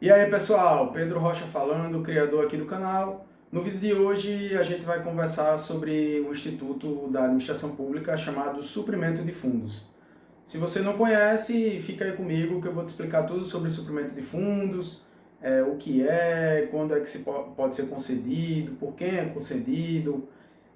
E aí pessoal, Pedro Rocha falando, criador aqui do canal. No vídeo de hoje a gente vai conversar sobre um instituto da administração pública chamado Suprimento de Fundos. Se você não conhece, fica aí comigo que eu vou te explicar tudo sobre suprimento de fundos, o que é, quando é que pode ser concedido, por quem é concedido,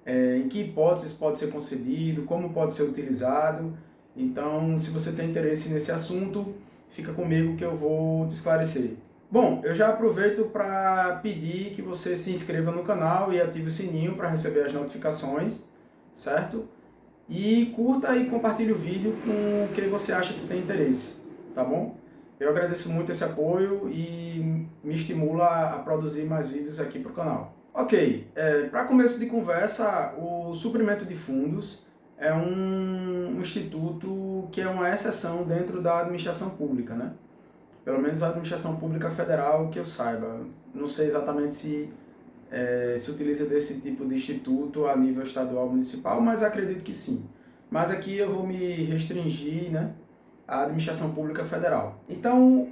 em que hipóteses pode ser concedido, como pode ser utilizado. Então, se você tem interesse nesse assunto, fica comigo que eu vou te esclarecer. Bom, eu já aproveito para pedir que você se inscreva no canal e ative o sininho para receber as notificações, certo? E curta e compartilhe o vídeo com quem você acha que tem interesse, tá bom? Eu agradeço muito esse apoio e me estimula a produzir mais vídeos aqui para o canal. Ok, para começo de conversa, o suprimento de fundos é um instituto que é uma exceção dentro da administração pública, né? Pelo menos a administração pública federal que eu saiba. Não sei exatamente se utiliza desse tipo de instituto a nível estadual ou municipal, mas acredito que sim. Mas aqui eu vou me restringir, né, à administração pública federal. Então,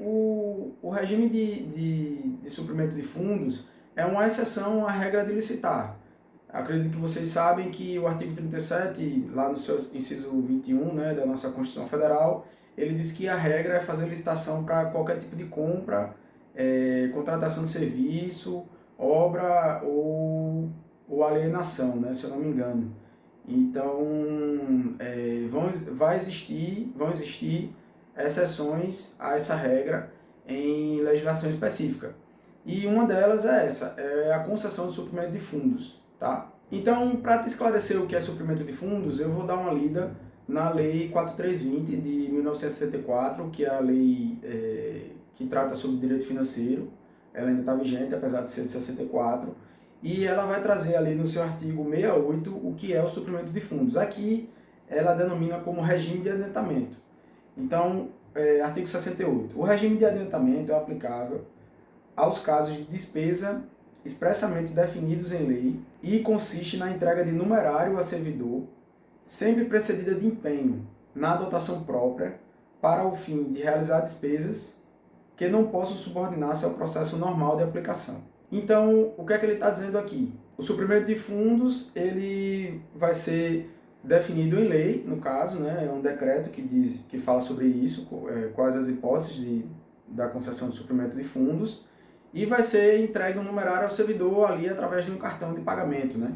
o regime de suprimento de fundos é uma exceção à regra de licitar. Acredito que vocês sabem que o artigo 37, lá no seu inciso 21, né, da nossa Constituição Federal, ele diz que a regra é fazer licitação para qualquer tipo de compra, contratação de serviço, obra ou alienação, né, se eu não me engano. Então, vão existir exceções a essa regra em legislação específica. E uma delas é essa, é a concessão de suprimento de fundos, tá? Então, para te esclarecer o que é suprimento de fundos, eu vou dar uma lida na Lei 4320 de 1964, que é a lei que trata sobre direito financeiro. Ela ainda está vigente, apesar de ser de 64, e ela vai trazer ali no seu artigo 68 o que é o suprimento de fundos. Aqui ela denomina como regime de adiantamento. Então, artigo 68. O regime de adiantamento é aplicável aos casos de despesa expressamente definidos em lei e consiste na entrega de numerário a servidor, sempre precedida de empenho na dotação própria, para o fim de realizar despesas que não possam subordinar-se ao processo normal de aplicação. Então, o que é que ele está dizendo aqui? O suprimento de fundos ele vai ser definido em lei, no caso, né? É um decreto que fala sobre isso, quais as hipóteses da concessão de suprimento de fundos, e vai ser entregue um numerário ao servidor ali através de um cartão de pagamento, né?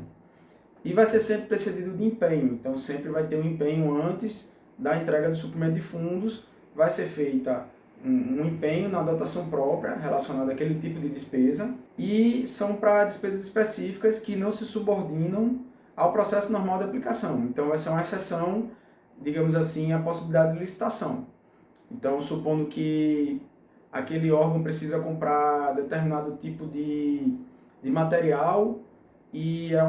E vai ser sempre precedido de empenho, então sempre vai ter um empenho antes da entrega do suprimento de fundos, vai ser feita um empenho na dotação própria relacionada àquele tipo de despesa, e são para despesas específicas que não se subordinam ao processo normal de aplicação. Então vai ser uma exceção, digamos assim, à possibilidade de licitação. Então, supondo que aquele órgão precisa comprar determinado tipo de material e é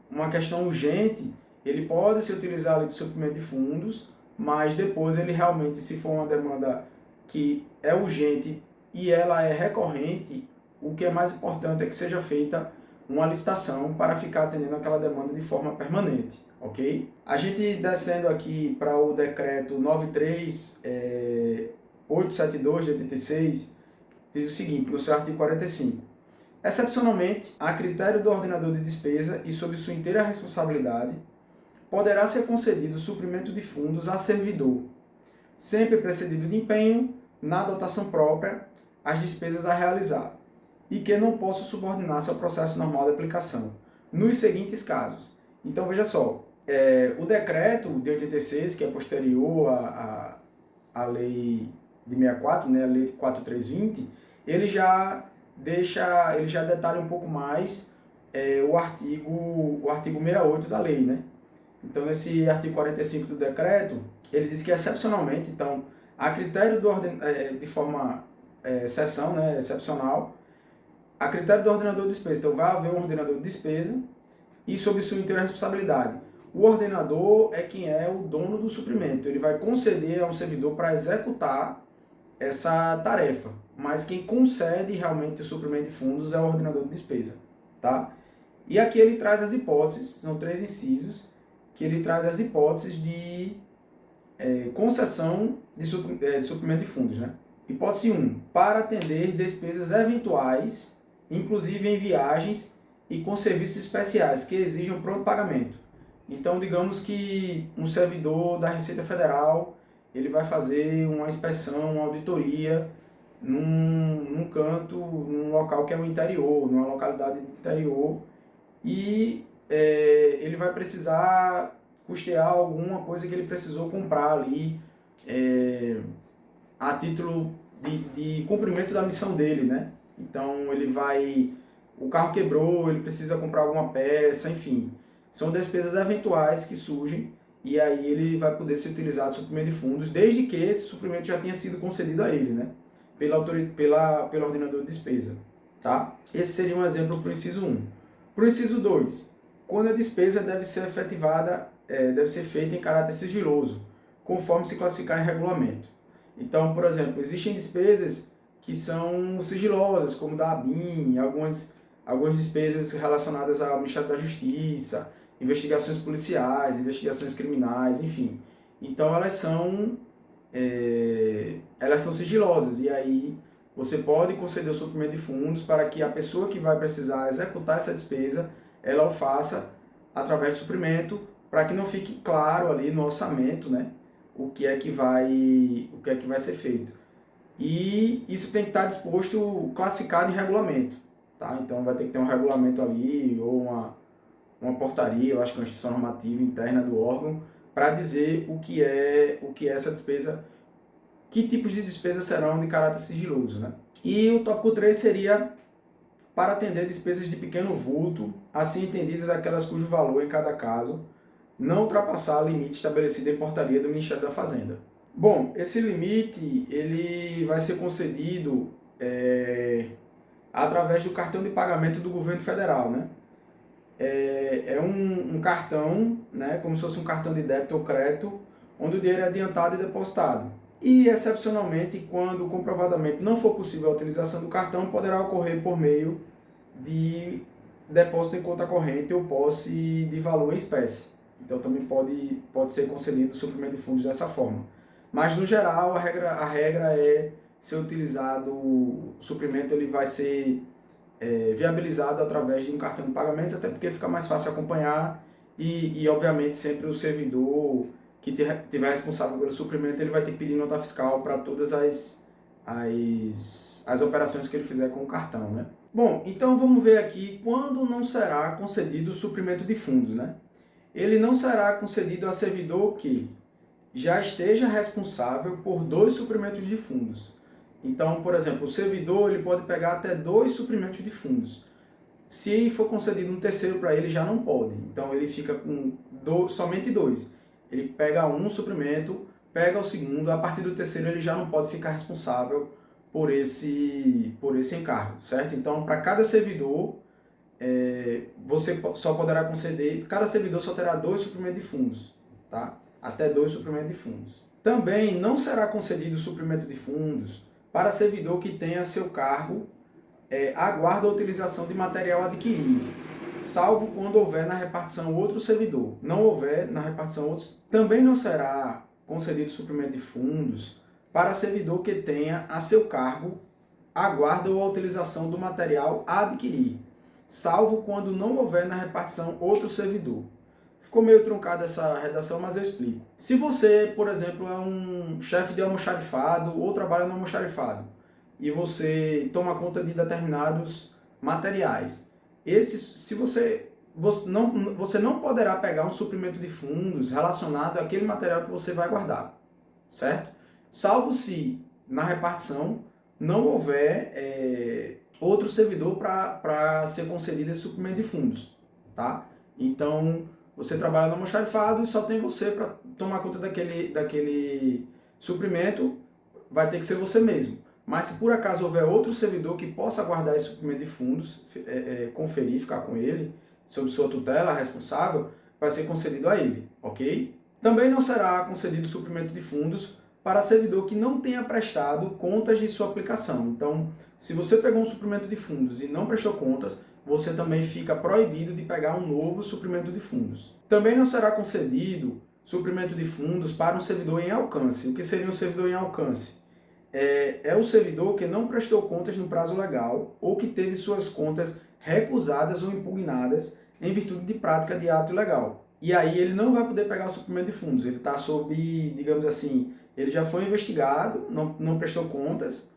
uma questão urgente, ele pode se utilizar ali de suprimento de fundos, mas depois ele realmente, se for uma demanda que é urgente e ela é recorrente, o que é mais importante é que seja feita uma licitação para ficar atendendo aquela demanda de forma permanente, ok? A gente descendo aqui para o decreto 93.872 de 86, diz o seguinte, no seu artigo 45. Excepcionalmente, a critério do ordenador de despesa e sob sua inteira responsabilidade, poderá ser concedido suprimento de fundos a servidor, sempre precedido de empenho na dotação própria às despesas a realizar, e que não possa subordinar-se ao processo normal de aplicação, nos seguintes casos. Então, veja só, o decreto de 86, que é posterior à lei de 64, né, a lei 4320, ele já detalha um pouco mais o artigo 68 da lei, né? Então, nesse artigo 45 do decreto, ele diz que excepcionalmente, então, a critério de forma exceção, né, excepcional, a critério do ordenador de despesa. Então, vai haver um ordenador de despesa e sob sua inteira responsabilidade. O ordenador é quem é o dono do suprimento. Ele vai conceder a um servidor para executar essa tarefa, mas quem concede realmente o suprimento de fundos é o ordenador de despesa, tá? E aqui ele traz as hipóteses, são 3 incisos, que ele traz as hipóteses de concessão de suprimento de fundos, né? Hipótese 1. Para atender despesas eventuais, inclusive em viagens e com serviços especiais que exijam pronto pagamento. Então, digamos que um servidor da Receita Federal ele vai fazer uma inspeção, uma auditoria num canto, num local que é o interior, numa localidade do interior, e ele vai precisar custear alguma coisa que ele precisou comprar ali a título de cumprimento da missão dele, né? Então o carro quebrou, ele precisa comprar alguma peça, enfim. São despesas eventuais que surgem e aí ele vai poder ser utilizado suprimento de fundos, desde que esse suprimento já tenha sido concedido a ele, né? Pelo ordenador de despesa, tá? Esse seria um exemplo para o inciso 1. Para o inciso 2, quando a despesa deve ser efetivada, deve ser feita em caráter sigiloso, conforme se classificar em regulamento. Então, por exemplo, existem despesas que são sigilosas, como da ABIN, algumas despesas relacionadas ao Ministério da Justiça, investigações policiais, investigações criminais, enfim. Então, elas são sigilosas, e aí você pode conceder o suprimento de fundos para que a pessoa que vai precisar executar essa despesa, ela o faça através de suprimento, para que não fique claro ali no orçamento, né, o que é que vai ser feito. E isso tem que estar disposto, classificado em regulamento, tá? Então vai ter que ter um regulamento ali, ou uma portaria, eu acho que é uma instituição normativa interna do órgão, para dizer o que é essa despesa, que tipos de despesas serão de caráter sigiloso, né? E o tópico 3 seria para atender despesas de pequeno vulto, assim entendidas aquelas cujo valor em cada caso não ultrapassar o limite estabelecido em portaria do Ministério da Fazenda. Bom, esse limite ele vai ser concedido através do cartão de pagamento do governo federal, né? É um cartão, né, como se fosse um cartão de débito ou crédito, onde o dinheiro é adiantado e depositado. E, excepcionalmente, quando comprovadamente não for possível a utilização do cartão, poderá ocorrer por meio de depósito em conta corrente ou posse de valor em espécie. Então, também pode ser concedido o suprimento de fundos dessa forma. Mas, no geral, a regra é ser utilizado, o suprimento ele vai ser viabilizado através de um cartão de pagamentos, até porque fica mais fácil acompanhar e obviamente, sempre o servidor que tiver responsável pelo suprimento, ele vai ter que pedir nota fiscal para todas as operações que ele fizer com o cartão, né? Bom, então vamos ver aqui quando não será concedido o suprimento de fundos, né? Ele não será concedido a servidor que já esteja responsável por 2 suprimentos de fundos. Então, por exemplo, o servidor ele pode pegar até 2 suprimentos de fundos. Se for concedido um terceiro para ele, já não pode. Então, ele fica com somente 2. Ele pega um suprimento, pega o segundo, a partir do terceiro ele já não pode ficar responsável por esse encargo, certo? Então, para cada servidor, você só poderá conceder, cada servidor só terá 2 suprimentos de fundos, tá? Até 2 suprimentos de fundos. Também não será concedido suprimento de fundos para servidor que tenha a seu cargo a guarda ou utilização de material adquirido, salvo quando houver na repartição outro servidor. Não houver na repartição outros, também não será concedido suprimento de fundos para servidor que tenha a seu cargo a guarda ou a utilização do material a adquirir, salvo quando não houver na repartição outro servidor. Ficou meio truncada essa redação, mas eu explico. Se você, por exemplo, é um chefe de almoxarifado ou trabalha no almoxarifado e você toma conta de determinados materiais, você não poderá pegar um suprimento de fundos relacionado àquele material que você vai guardar, certo? Salvo se na repartição não houver outro servidor para ser concedido esse suprimento de fundos, tá? Então, você trabalha no almoxarifado e só tem você para tomar conta daquele suprimento, vai ter que ser você mesmo. Mas se por acaso houver outro servidor que possa guardar esse suprimento de fundos, conferir, ficar com ele, sob sua tutela responsável, vai ser concedido a ele, ok? Também não será concedido suprimento de fundos para servidor que não tenha prestado contas de sua aplicação. Então, se você pegou um suprimento de fundos e não prestou contas, você também fica proibido de pegar um novo suprimento de fundos. Também não será concedido suprimento de fundos para um servidor em alcance. O que seria um servidor em alcance? é o servidor que não prestou contas no prazo legal ou que teve suas contas recusadas ou impugnadas em virtude de prática de ato ilegal. E aí ele não vai poder pegar o suprimento de fundos. Ele está sob, digamos assim, ele já foi investigado, não prestou contas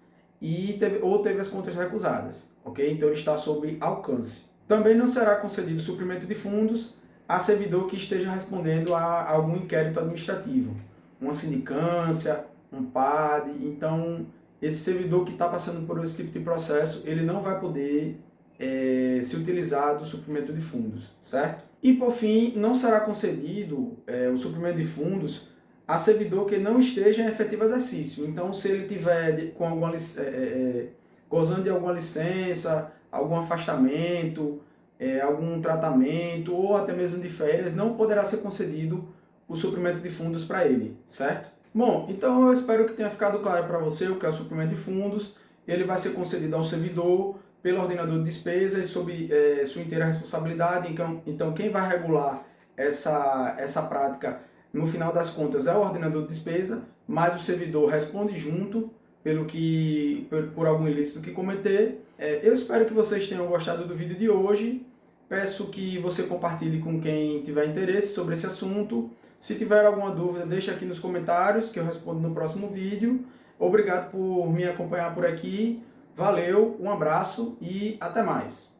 ou teve as contas recusadas, ok? Então ele está sob alcance. Também não será concedido suprimento de fundos a servidor que esteja respondendo a algum inquérito administrativo, uma sindicância, um PAD. Então, esse servidor que está passando por esse tipo de processo, ele não vai poder se utilizar do suprimento de fundos, certo? E, por fim, não será concedido o suprimento de fundos a servidor que não esteja em efetivo exercício. Então, se ele tiver gozando de alguma licença, algum afastamento, algum tratamento ou até mesmo de férias, não poderá ser concedido o suprimento de fundos para ele, certo? Bom, então eu espero que tenha ficado claro para você o que é o suprimento de fundos. Ele vai ser concedido ao servidor pelo ordenador de despesas sob sua inteira responsabilidade. Então quem vai regular essa prática, no final das contas, é o ordenador de despesa, mas o servidor responde junto por algum ilícito que cometer. Eu espero que vocês tenham gostado do vídeo de hoje. Peço que você compartilhe com quem tiver interesse sobre esse assunto. Se tiver alguma dúvida, deixa aqui nos comentários que eu respondo no próximo vídeo. Obrigado por me acompanhar por aqui. Valeu, um abraço e até mais.